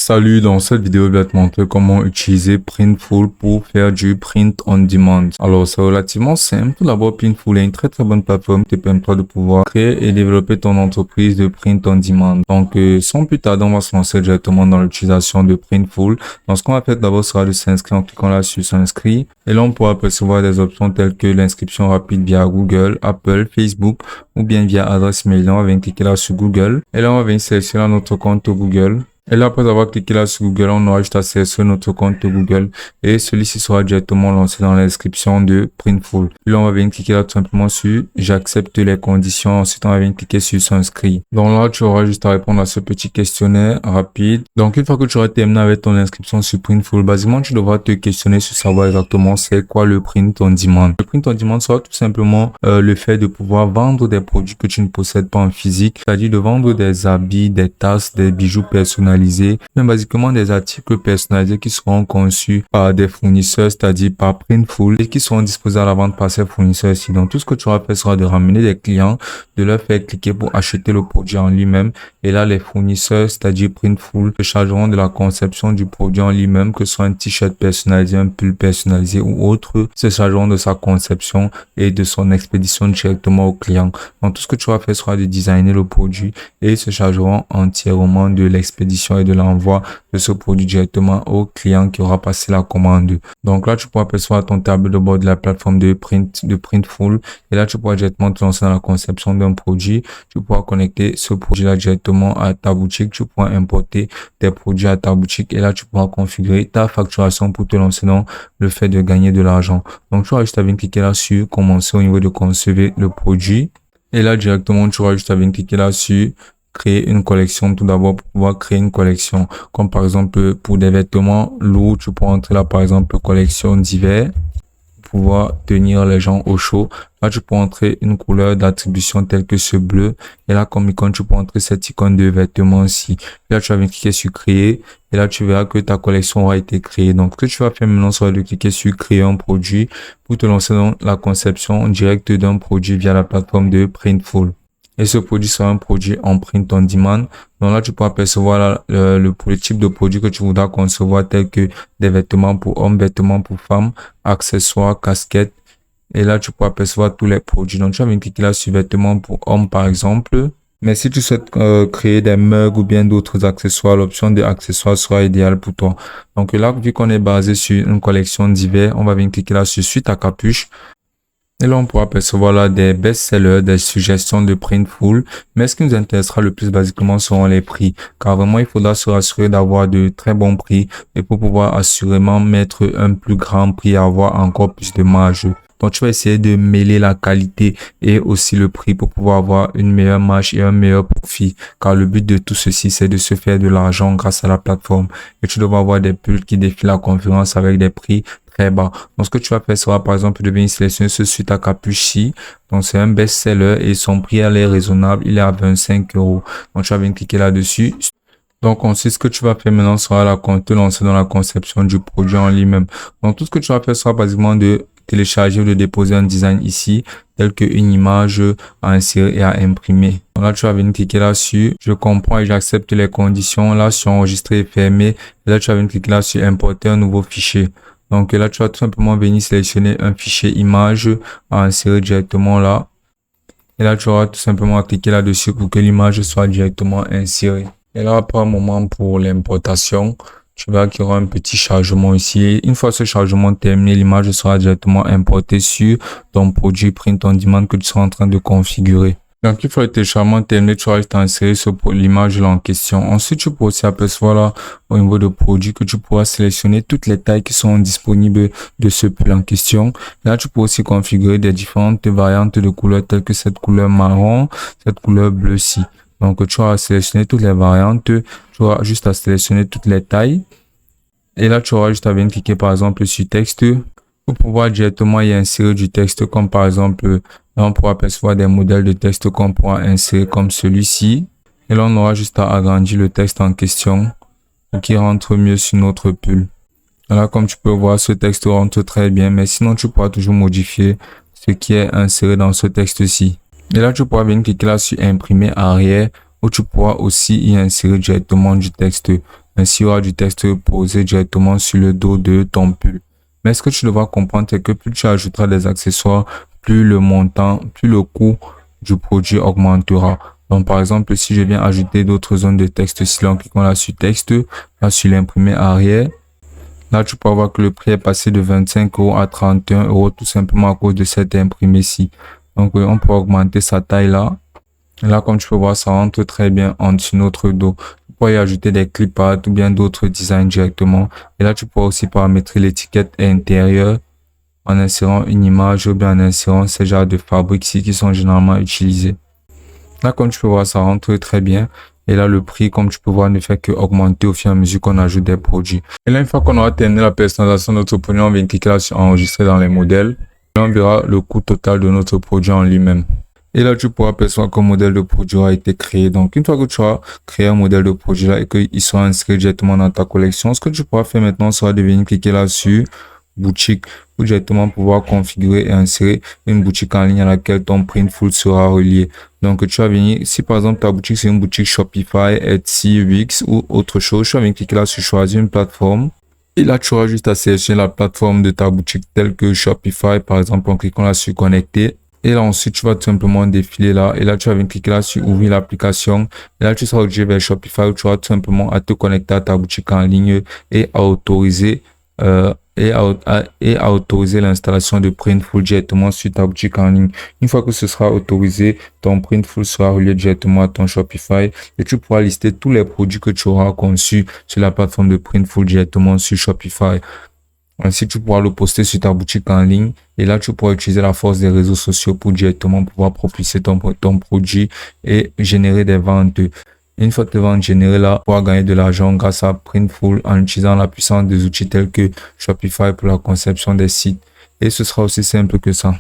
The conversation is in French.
Salut, dans cette vidéo, je vais te montrer comment utiliser Printful pour faire du print on demand. Alors, c'est relativement simple. Tout d'abord, Printful est une très bonne plateforme qui te permettra de pouvoir créer et développer ton entreprise de print on demand. Donc, sans plus tarder, on va se lancer directement dans l'utilisation de Printful. Donc, ce qu'on va faire d'abord sera de s'inscrire en cliquant là sur s'inscrire. Et là, on pourra apercevoir des options telles que l'inscription rapide via Google, Apple, Facebook ou bien via adresse mail. Là, on va venir cliquer là sur Google. Et là, on va venir sélectionner notre compte Google. Et là, après avoir cliqué là sur Google, on aura juste à sélectionner notre compte Google et celui-ci sera directement lancé dans la description de Printful. Puis là, on va venir cliquer là tout simplement sur j'accepte les conditions. Ensuite, on va venir cliquer sur s'inscrire. Donc là, tu auras juste à répondre à ce petit questionnaire rapide. Donc, une fois que tu auras terminé avec ton inscription sur Printful, basiquement, tu devras te questionner sur savoir exactement c'est quoi le print on demand. Le print on demand sera tout simplement le fait de pouvoir vendre des produits que tu ne possèdes pas en physique, c'est-à-dire de vendre des habits, des tasses, des bijoux personnalisés, mais basiquement des articles personnalisés qui seront conçus par des fournisseurs, c'est-à-dire par Printful, et qui seront disposés à la vente par ces fournisseurs ici. Donc tout ce que tu auras fait sera de ramener des clients, de leur faire cliquer pour acheter le produit en lui-même, et là les fournisseurs, c'est-à-dire Printful, se chargeront de la conception du produit en lui-même, que ce soit un t-shirt personnalisé, un pull personnalisé ou autre, se chargeront de sa conception et de son expédition directement au client. Donc tout ce que tu auras fait sera de designer le produit et se chargeront entièrement de l'expédition et de l'envoi de ce produit directement au client qui aura passé la commande. Donc là, tu pourras apercevoir ton tableau de bord de la plateforme de Printful, et là, tu pourras directement te lancer dans la conception d'un produit. Tu pourras connecter ce produit-là directement à ta boutique. Tu pourras importer tes produits à ta boutique et là, tu pourras configurer ta facturation pour te lancer dans le fait de gagner de l'argent. Donc, tu auras juste à venir cliquer là sur commencer au niveau de concevoir le produit. Et là, directement, tu auras juste à venir cliquer là sur créer une collection. Tout d'abord, pour pouvoir créer une collection, comme par exemple pour des vêtements lourds, tu pourras entrer là par exemple collection d'hiver pour pouvoir tenir les gens au chaud. Là, tu peux entrer une couleur d'attribution telle que ce bleu. Et là, comme icône, tu peux entrer cette icône de vêtements ici. Et là, tu vas venir cliquer sur créer. Et là, tu verras que ta collection aura été créée. Donc, ce que tu vas faire maintenant, c'est de cliquer sur créer un produit pour te lancer dans la conception directe d'un produit via la plateforme de Printful. Et ce produit sera un produit en print on demand. Donc là, tu pourras apercevoir le type de produit que tu voudras concevoir, tel que des vêtements pour hommes, vêtements pour femmes, accessoires, casquettes. Et là, tu pourras apercevoir tous les produits. Donc, tu vas venir cliquer là sur vêtements pour hommes, par exemple. Mais si tu souhaites créer des mugs ou bien d'autres accessoires, l'option des accessoires sera idéale pour toi. Donc là, vu qu'on est basé sur une collection d'hiver, on va venir cliquer là sur suite à capuche. Et là, on pourra apercevoir là des best-sellers, des suggestions de Printful. Mais ce qui nous intéressera le plus basiquement seront les prix. Car vraiment, il faudra se rassurer d'avoir de très bons prix. Et pour pouvoir assurément mettre un plus grand prix, avoir encore plus de marge. Donc, tu vas essayer de mêler la qualité et aussi le prix pour pouvoir avoir une meilleure marge et un meilleur profit. Car le but de tout ceci, c'est de se faire de l'argent grâce à la plateforme. Et tu devras avoir des pulls qui défient la concurrence avec des prix très bas. Donc, ce que tu vas faire sera, par exemple, de venir sélectionner ce suite à capuche-ci. Donc, c'est un best-seller et son prix, elle est raisonnable. Il est à 25 €. Donc, tu vas venir cliquer là-dessus. Donc, ensuite, ce que tu vas faire maintenant sera te lancer dans la conception du produit en lui-même. Donc, tout ce que tu vas faire sera basiquement de télécharger ou de déposer un design ici, tel qu'une image à insérer et à imprimer. Donc là, tu vas venir cliquer là sur je comprends et j'accepte les conditions. Là, sur enregistrer et fermer. Et là, tu vas venir cliquer là sur importer un nouveau fichier. Donc là, tu vas tout simplement venir sélectionner un fichier image à insérer directement là. Et là, tu auras tout simplement à cliquer là-dessus pour que l'image soit directement insérée. Et là, après un moment pour l'importation, tu verras qu'il y aura un petit chargement ici. Une fois ce chargement terminé, l'image sera directement importée sur ton produit print on demand que tu seras en train de configurer. Donc, une fois le téléchargement terminé, tu vas juste insérer l'image là en question. Ensuite, tu pourras aussi apercevoir là, au niveau de produit, que tu pourras sélectionner toutes les tailles qui sont disponibles de ce pull en question. Là, tu pourras aussi configurer des différentes variantes de couleurs, telles que cette couleur marron, cette couleur bleu-ci. Donc, tu auras sélectionné toutes les variantes. Tu auras juste à sélectionner toutes les tailles. Et là, tu auras juste à venir cliquer, par exemple, sur texte pour pouvoir directement y insérer du texte, comme par exemple, là, on pourra apercevoir des modèles de texte qu'on pourra insérer comme celui-ci. Et là, on aura juste à agrandir le texte en question pour qu'il rentre mieux sur notre pull. Là, comme tu peux voir, ce texte rentre très bien, mais sinon, tu pourras toujours modifier ce qui est inséré dans ce texte-ci. Et là, tu pourras venir cliquer là sur imprimer arrière, où tu pourras aussi y insérer directement du texte. Ainsi, il y aura du texte posé directement sur le dos de ton pull. Mais ce que tu devras comprendre, c'est que plus tu ajouteras des accessoires, plus le montant, plus le coût du produit augmentera. Donc, par exemple, si je viens ajouter d'autres zones de texte, si l'on clique là sur texte, là sur l'imprimé arrière, là, tu peux voir que le prix est passé de 25 € à 31 € tout simplement à cause de cet imprimé-ci. Donc, on peut augmenter sa taille là. Là, comme tu peux voir, ça rentre très bien en dessous de notre dos. Tu peux y ajouter des clip art ou bien d'autres designs directement. Et là, tu peux aussi paramétrer l'étiquette intérieure en insérant une image ou bien en insérant ces genres de fabriques-ci qui sont généralement utilisés. Là, comme tu peux voir, ça rentre très bien. Et là, le prix, comme tu peux voir, ne fait que augmenter au fur et à mesure qu'on ajoute des produits. Et là, une fois qu'on aura terminé la personnalisation de notre produit, on vient cliquer là sur enregistrer dans les modèles. Et on verra le coût total de notre produit en lui-même. Et là, tu pourras percevoir qu'un modèle de produit a été créé. Donc, une fois que tu as créé un modèle de produit là et qu'il sera inscrit directement dans ta collection, ce que tu pourras faire maintenant sera de venir cliquer là sur boutique pour directement pouvoir configurer et insérer une boutique en ligne à laquelle ton Printful sera relié. Donc, tu vas venir, si par exemple ta boutique c'est une boutique Shopify, Etsy, Wix ou autre chose, tu vas venir cliquer là sur choisir une plateforme. Et là, tu auras juste à sélectionner la plateforme de ta boutique telle que Shopify, par exemple, en cliquant là sur connecter. Et là, ensuite, tu vas tout simplement défiler là. Et là, tu vas venir cliquer là sur ouvrir l'application. Et là, tu seras dirigé vers Shopify où tu auras tout simplement à te connecter à ta boutique en ligne et à autoriser autoriser l'installation de Printful directement sur ta boutique en ligne. Une fois que ce sera autorisé, ton Printful sera relié directement à ton Shopify et tu pourras lister tous les produits que tu auras conçus sur la plateforme de Printful directement sur Shopify. Ainsi, tu pourras le poster sur ta boutique en ligne et là, tu pourras utiliser la force des réseaux sociaux pour directement pouvoir propulser ton produit et générer des ventes. Une fois tes ventes générées là, tu pourras gagner de l'argent grâce à Printful en utilisant la puissance des outils tels que Shopify pour la conception des sites. Et ce sera aussi simple que ça.